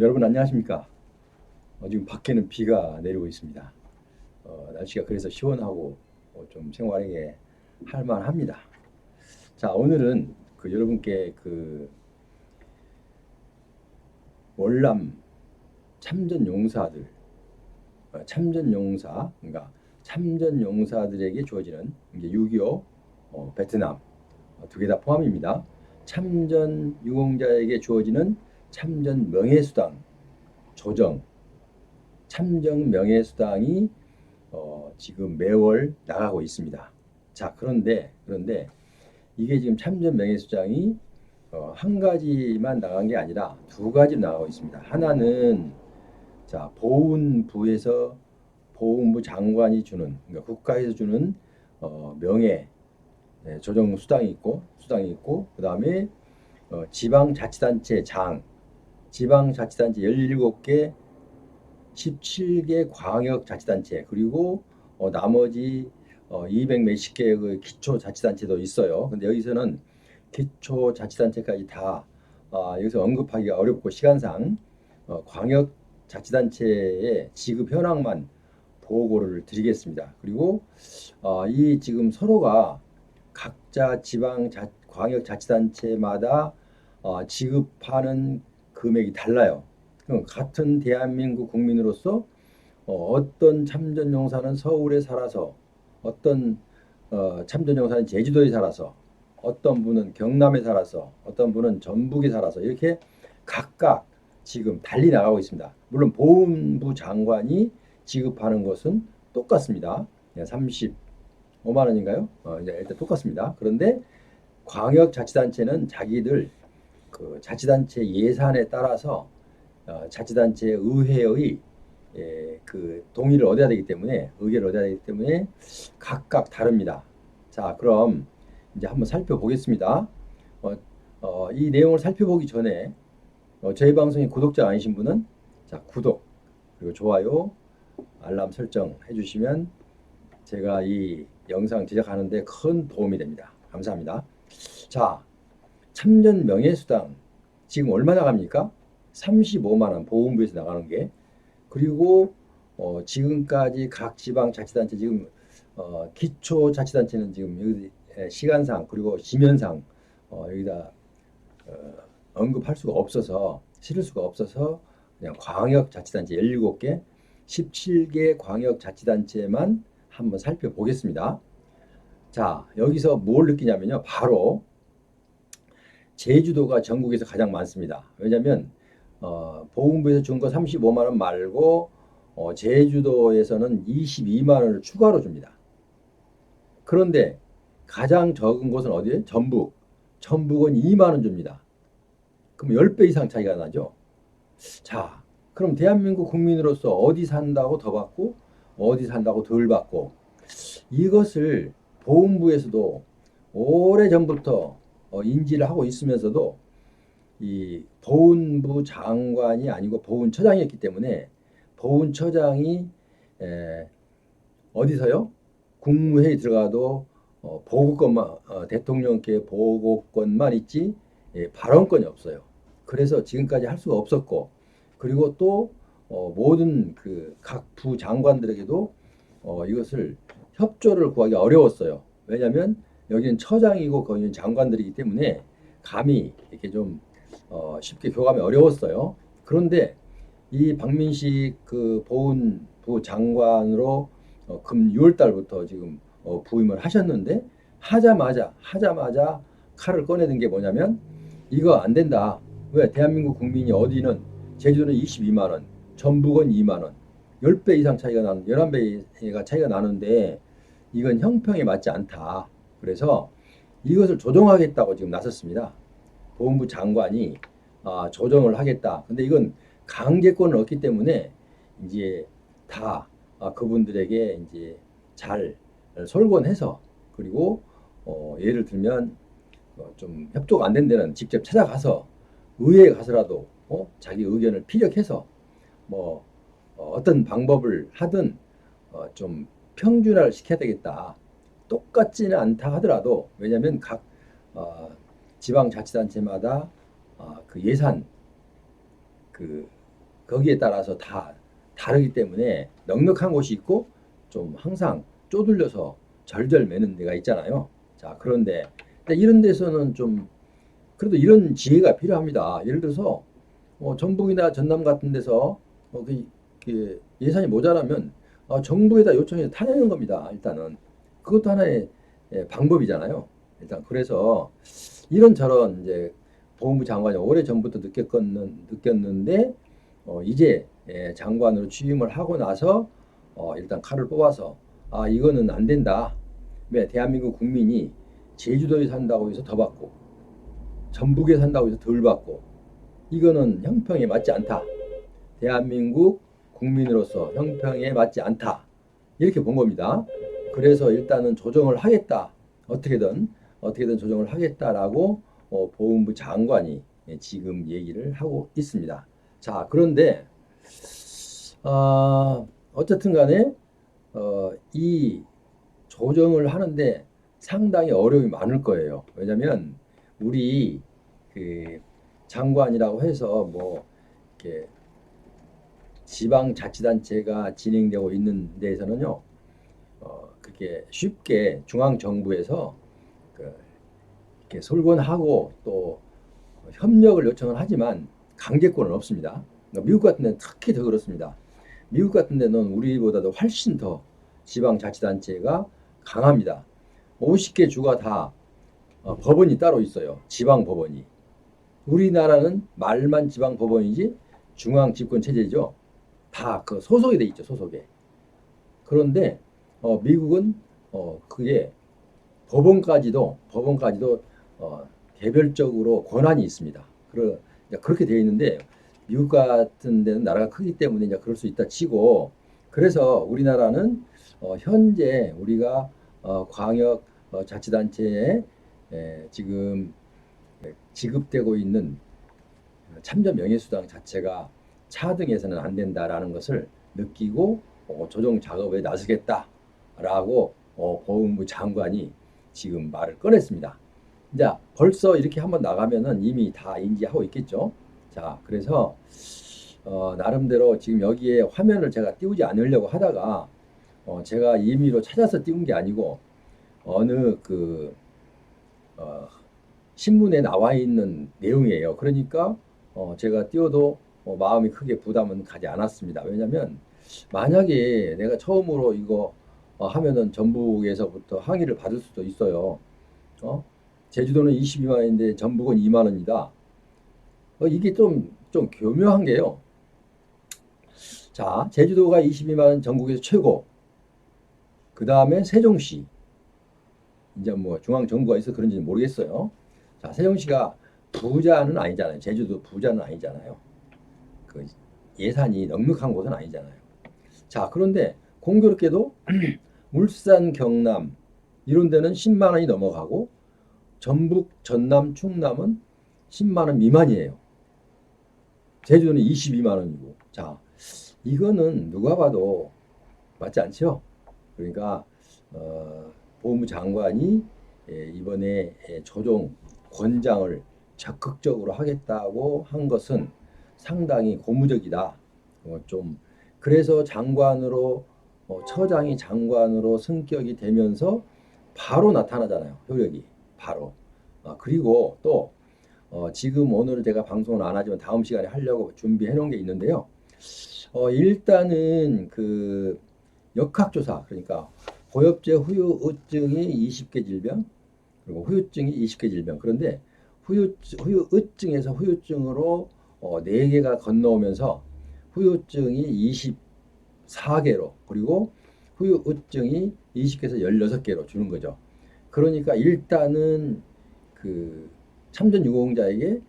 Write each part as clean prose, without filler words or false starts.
여러분 안녕하십니까? 지금 밖에는 비가 내리고 있습니다. 날씨가 그래서 시원하고 좀 생활하기에 할만합니다. 자, 오늘은 여러분께 월남 참전 용사들, 참전 용사, 그러니까 참전 용사들에게 주어지는 이게 6.25 베트남 두 개 다 포함입니다. 참전 유공자에게 주어지는 참전 명예수당 조정, 참전 명예수당이 지금 매월 나가고 있습니다. 자, 그런데 이게 지금 참전 명예수당이 한 가지만 나간 게 아니라 두 가지 나가고 있습니다. 하나는 자, 보훈부 장관이 주는, 그러니까 국가에서 주는 명예 조정 수당이 있고 그다음에 지방자치단체 17개 17개 광역자치단체 그리고 나머지 200 몇십 개의 그 기초자치단체도 있어요. 근데 여기서는 기초자치단체까지 다 여기서 언급하기가 어렵고 시간상 광역자치단체의 지급 현황만 보고를 드리겠습니다. 그리고 이 지금 서로가 각자 광역자치단체마다 지급하는 금액이 달라요. 같은 대한민국 국민으로서 어떤 참전용사는 서울에 살아서 어떤 참전용사는 제주도에 살아서 어떤 분은 경남에 살아서 어떤 분은 전북에 살아서 이렇게 각각 지금 달리 나가고 있습니다. 물론 보훈부 장관이 지급하는 것은 똑같습니다. 35만 원인가요? 이제 일단 똑같습니다. 그런데 광역자치단체는 자기들 그 자치단체 예산에 따라서 자치단체 의회의 동의를 얻어야 되기 때문에 의결을 얻어야 되기 때문에 각각 다릅니다. 자, 그럼 이제 한번 살펴보겠습니다. 이 내용을 살펴보기 전에 저희 방송에 구독자 아니신 분은 자, 구독 그리고 좋아요 알람 설정 해주시면 제가 이 영상 제작하는데 큰 도움이 됩니다. 감사합니다. 자, 참전 명예수당 지금 얼마 나갑니까? 35만 원 보훈부에서 나가는 게. 그리고 지금까지 각 지방자치단체 지금 기초자치단체는 지금 여기 시간상 그리고 지면상 여기다 언급할 수가 없어서 실을 수가 없어서 그냥 광역자치단체 17개 17개 광역자치단체만 한번 살펴보겠습니다. 자, 여기서 뭘 느끼냐면요. 바로 제주도가 전국에서 가장 많습니다. 왜냐하면 보훈부에서 준 거 35만 원 말고 제주도에서는 22만 원을 추가로 줍니다. 그런데 가장 적은 곳은 어디예요? 전북은 2만 원 줍니다. 그럼 10배 이상 차이가 나죠. 자, 그럼 대한민국 국민으로서 어디 산다고 더 받고 어디 산다고 덜 받고 이것을 보훈부에서도 오래전부터 인지를 하고 있으면서도 이 보훈부 장관이 아니고 보훈처장이었기 때문에 보훈처장이 어디서요? 국무회의 들어가도 보고권만 대통령께 보고권만 있지 발언권이 없어요. 그래서 지금까지 할 수가 없었고 그리고 또 모든 그 각 부장관들에게도 이것을 협조를 구하기 어려웠어요. 왜냐하면 여기는 처장이고 거기는 장관들이기 때문에 감히 이렇게 좀 쉽게 교감이 어려웠어요. 그런데 이 박민식 그 보훈부 장관으로 금 6월 달부터 지금 부임을 하셨는데 하자마자 칼을 꺼내든 게 뭐냐면 이거 안 된다. 왜? 대한민국 국민이 어디는 제주도는 22만 원, 전북은 2만 원, 10배 이상 차이가 나는 11배가 차이가 나는데 이건 형평에 맞지 않다. 그래서 이것을 조정하겠다고 지금 나섰습니다. 보훈부 장관이 조정을 하겠다. 근데 이건 강제권을 얻기 때문에 이제 다 그분들에게 이제 잘 솔곤해서 그리고 예를 들면 좀 협조가 안 된 데는 직접 찾아가서 의회에 가서라도 자기 의견을 피력해서 뭐 어떤 방법을 하든 좀 평준화를 시켜야 되겠다. 똑같지는 않다 하더라도 왜냐하면 각 지방자치단체마다 그 예산 그 거기에 따라서 다 다르기 때문에 넉넉한 곳이 있고 좀 항상 쪼들려서 절절 매는 데가 있잖아요. 자, 그런데 이런 데서는 좀 그래도 이런 지혜가 필요합니다. 예를 들어서 전북이나 전남 같은 데서 그 예산이 모자라면 정부에다 요청해서 타내는 겁니다. 일단은 그것도 하나의 방법이잖아요. 일단 그래서 이런저런 이제 보훈부 장관이 오래 전부터 느꼈는데 이제 장관으로 취임을 하고 나서 일단 칼을 뽑아서 이거는 안 된다. 왜 대한민국 국민이 제주도에 산다고 해서 더 받고 전북에 산다고 해서 덜 받고 이거는 형평에 맞지 않다. 대한민국 국민으로서 형평에 맞지 않다. 이렇게 본 겁니다. 그래서 일단은 조정을 하겠다. 어떻게든 조정을 하겠다라고 보훈부 장관이 지금 얘기를 하고 있습니다. 자, 그런데 어쨌든 간에 이 조정을 하는데 상당히 어려움이 많을 거예요. 왜냐하면 우리 그 장관이라고 해서 뭐 이렇게 지방자치단체가 진행되고 있는 데에서는요, 그렇게 쉽게 중앙정부에서 이렇게 솔곤하고 또 협력을 요청을 하지만 강제권은 없습니다. 그러니까 미국 같은 데는 특히 더 그렇습니다. 미국 같은 데는 우리보다도 훨씬 더 지방자치단체가 강합니다. 50개 주가 다 법원이 따로 있어요. 지방법원이. 우리나라는 말만 지방법원이지 중앙집권 체제죠. 다 그 소속이 돼 있죠. 소속에. 그런데 미국은 그게 법원까지도 개별적으로 권한이 있습니다. 그렇게 되어 있는데 미국 같은 데는 나라가 크기 때문에 이제 그럴 수 있다 치고 그래서 우리나라는 현재 우리가 광역 자치단체에 지금 지급되고 있는 참전 명예수당 자체가 차등해서는 안 된다라는 것을 느끼고 조정 작업에 나서겠다라고 보훈부 장관이 지금 말을 꺼냈습니다. 이제 벌써 이렇게 한번 나가면은 이미 다 인지하고 있겠죠. 자, 그래서 나름대로 지금 여기에 화면을 제가 띄우지 않으려고 하다가 제가 임의로 찾아서 띄운 게 아니고 어느 신문에 나와 있는 내용이에요. 그러니까 제가 띄워도 마음이 크게 부담은 가지 않았습니다. 왜냐하면 만약에 내가 처음으로 이거 하면은 전북에서부터 항의를 받을 수도 있어요. 제주도는 22만 원인데 전북은 2만 원이다. 이게 좀 교묘한 게요. 자, 제주도가 22만 원 전국에서 최고. 그 다음에 세종시. 이제 뭐 중앙정부가 있어 그런지는 모르겠어요. 자, 세종시가 부자는 아니잖아요. 제주도 부자는 아니잖아요. 그 예산이 넉넉한 곳은 아니잖아요. 자, 그런데 공교롭게도 울산, 경남 이런 데는 10만 원이 넘어가고 전북, 전남, 충남은 10만 원 미만이에요. 제주도는 22만 원이고. 자, 이거는 누가 봐도 맞지 않죠? 그러니까 보훈부 장관이 이번에 조정 권장을 적극적으로 하겠다고 한 것은 상당히 고무적이다. 좀 그래서 장관으로 처장이 장관으로 승격이 되면서 바로 나타나잖아요. 효력이 바로. 그리고 또 지금 오늘 제가 방송을 안 하지만 다음 시간에 하려고 준비해 놓은 게 있는데요. 일단은 그 역학조사 그러니까 고엽제 후유증이 20개 질병 그리고 후유증이 20개 질병 그런데 후유증에서 후유증으로 4개가 건너오면서 후유증이 24개로 그리고 후유증이 20개에서 16개로 주는 거죠. 그러니까 일단은 그 참전 유공자에게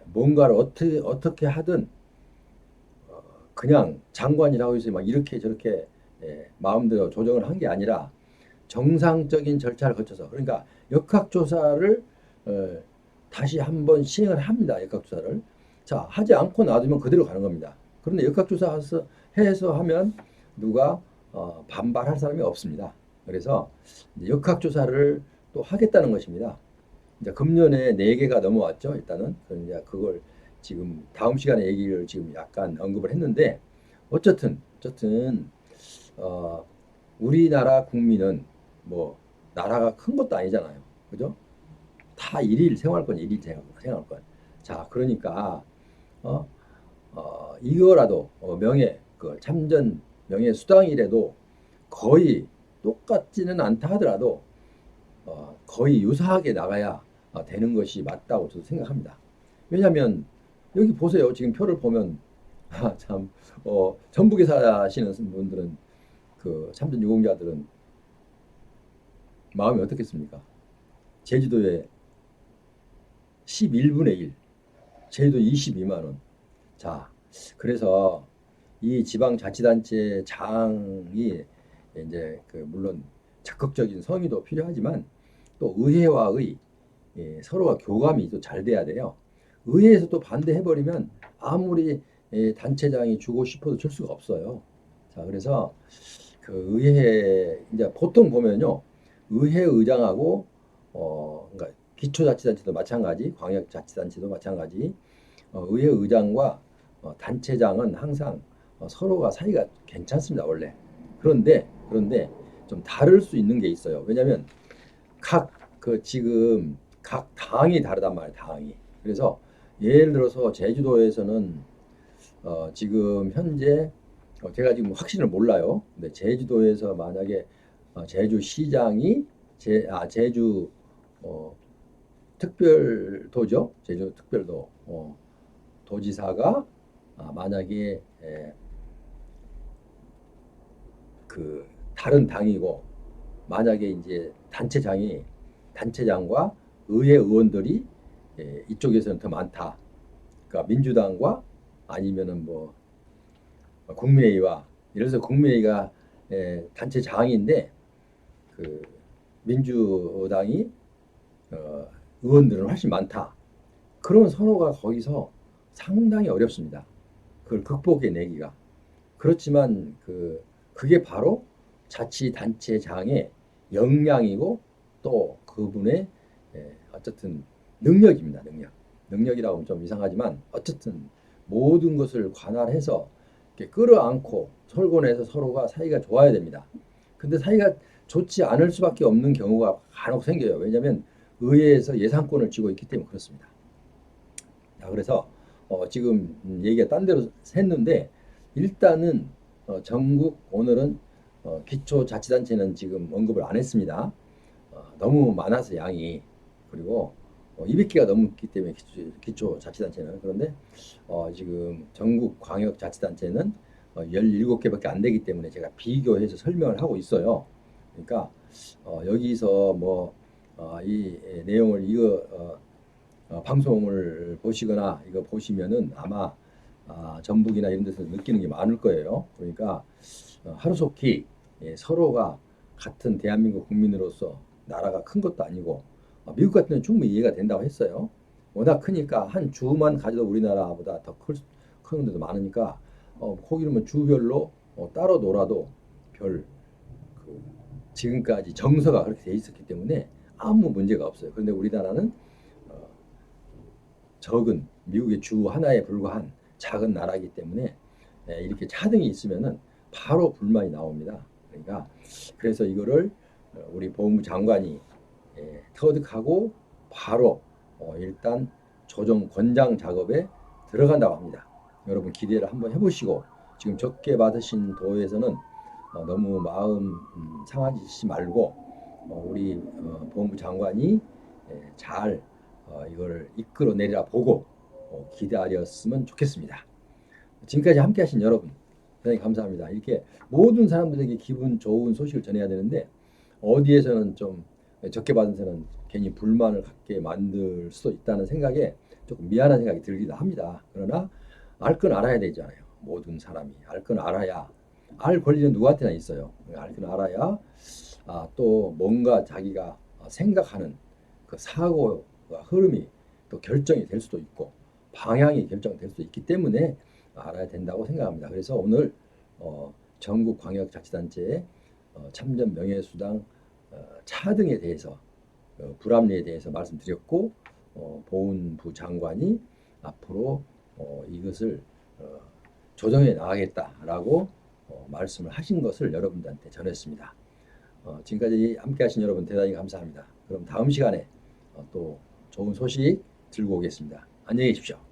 뭔가를 어떻게 하든 그냥 장관이라고 해서 막 이렇게 저렇게 마음대로 조정을 한 게 아니라 정상적인 절차를 거쳐서 그러니까 역학조사를 다시 한번 시행을 합니다. 역학조사를. 자, 하지 않고 놔두면 그대로 가는 겁니다. 그런데 역학조사 해서 하면 누가 반발할 사람이 없습니다. 그래서 역학조사를 또 하겠다는 것입니다. 이제 금년에 4개가 넘어왔죠. 일단은 이제 그걸 지금 다음 시간에 얘기를 지금 약간 언급을 했는데 어쨌든 어, 우리나라 국민은 뭐 나라가 큰 것도 아니잖아요. 그죠? 다 일일 생활권, 일일 생활권. 자, 그러니까 어, 이거라도 명예 그 참전 명예 수당이라도 거의 똑같지는 않다 하더라도 거의 유사하게 나가야 되는 것이 맞다고 저도 생각합니다. 왜냐하면 여기 보세요. 지금 표를 보면 참 전북에 사시는 분들은 그 참전 유공자들은 마음이 어떻겠습니까? 제주도에 11분의 1, 제주도 22만 원. 자, 그래서 이 지방자치단체 장이 이제 그 물론 적극적인 성의도 필요하지만 또 의회와의 서로가 교감이 또 잘 돼야 돼요. 의회에서 또 반대해버리면 아무리 단체장이 주고 싶어도 줄 수가 없어요. 자, 그래서 그 의회 이제 보통 보면요, 의회 의장하고 그러니까 기초자치단체도 마찬가지, 광역자치단체도 마찬가지, 의회 의장과 단체장은 항상 서로가 사이가 괜찮습니다, 원래. 그런데 좀 다를 수 있는 게 있어요. 왜냐하면 각 그 지금 각 당이 다르단 말이에요, 당이. 그래서 예를 들어서 제주도에서는 지금 현재 제가 지금 확신을 몰라요. 근데 제주도에서 만약에 제주시장이 제주 어, 특별도죠, 제주 특별도 도지사가 만약에 그 다른 당이고 만약에 이제 단체장과 의회 의원들이 이쪽에서는 더 많다. 그러니까 민주당과 아니면은 뭐 국민의힘과 예를 들어서 국민의힘가 단체장인데 그 민주당이 의원들은 훨씬 많다. 그러면 서로가 거기서 상당히 어렵습니다. 그걸 극복해 내기가. 그렇지만 그게 바로 자치단체장의 역량이고 또 그분의 어쨌든 능력입니다. 능력이라고 하면 좀 이상하지만 어쨌든 모든 것을 관할해서 이렇게 끌어안고 설gon해서 서로가 사이가 좋아야 됩니다. 근데 사이가 좋지 않을 수밖에 없는 경우가 간혹 생겨요. 왜냐하면 의회에서 예산권을 쥐고 있기 때문에 그렇습니다. 자, 그래서 지금 얘기가 딴 데로 샜는데 일단은 전국 오늘은 기초자치단체는 지금 언급을 안 했습니다. 너무 많아서 양이 그리고 200개가 넘기 때문에 기초자치단체는 그런데 지금 전국 광역자치단체는 17개밖에 안 되기 때문에 제가 비교해서 설명을 하고 있어요. 그러니까 여기서 이 내용을 방송을 보시거나 이거 보시면은 아마 전북이나 이런 데서 느끼는 게 많을 거예요. 그러니까 하루속히 서로가 같은 대한민국 국민으로서 나라가 큰 것도 아니고 미국 같은 데는 충분히 이해가 된다고 했어요. 워낙 크니까 한 주만 가져도 우리나라보다 더 큰 데도 많으니까 거기는 주별로 따로 놀아도 별 지금까지 정서가 그렇게 돼 있었기 때문에 아무 문제가 없어요. 그런데 우리나라는 적은 미국의 주 하나에 불과한 작은 나라이기 때문에 이렇게 차등이 있으면은 바로 불만이 나옵니다. 그러니까 그래서 이거를 우리 법무부 장관이 터득하고 바로 일단 조정 권장 작업에 들어간다고 합니다. 여러분 기대를 한번 해보시고 지금 적게 받으신 도에서는 너무 마음 상하지 말고 우리 법무부 장관이 잘 이걸 이끌어내리라 보고 기다렸으면 좋겠습니다. 지금까지 함께하신 여러분 대단히 감사합니다. 이렇게 모든 사람들에게 기분 좋은 소식을 전해야 되는데 어디에서는 좀 적게 받은 사람은 괜히 불만을 갖게 만들 수도 있다는 생각에 조금 미안한 생각이 들기도 합니다. 그러나 알 건 알아야 되잖아요. 모든 사람이 알 건 알아야 알 권리는 누구한테나 있어요. 알 건 알아야 또 뭔가 자기가 생각하는 그 사고가 흐름이 또 결정이 될 수도 있고 방향이 결정될 수도 있기 때문에 알아야 된다고 생각합니다. 그래서 오늘 전국 광역자치단체의 참전 명예수당 차등에 대해서 불합리에 대해서 말씀드렸고 보훈부 장관이 앞으로 이것을 조정해 나가겠다라고 말씀을 하신 것을 여러분들한테 전했습니다. 지금까지 함께하신 여러분 대단히 감사합니다. 그럼 다음 시간에 또 좋은 소식 들고 오겠습니다. 안녕히 계십시오.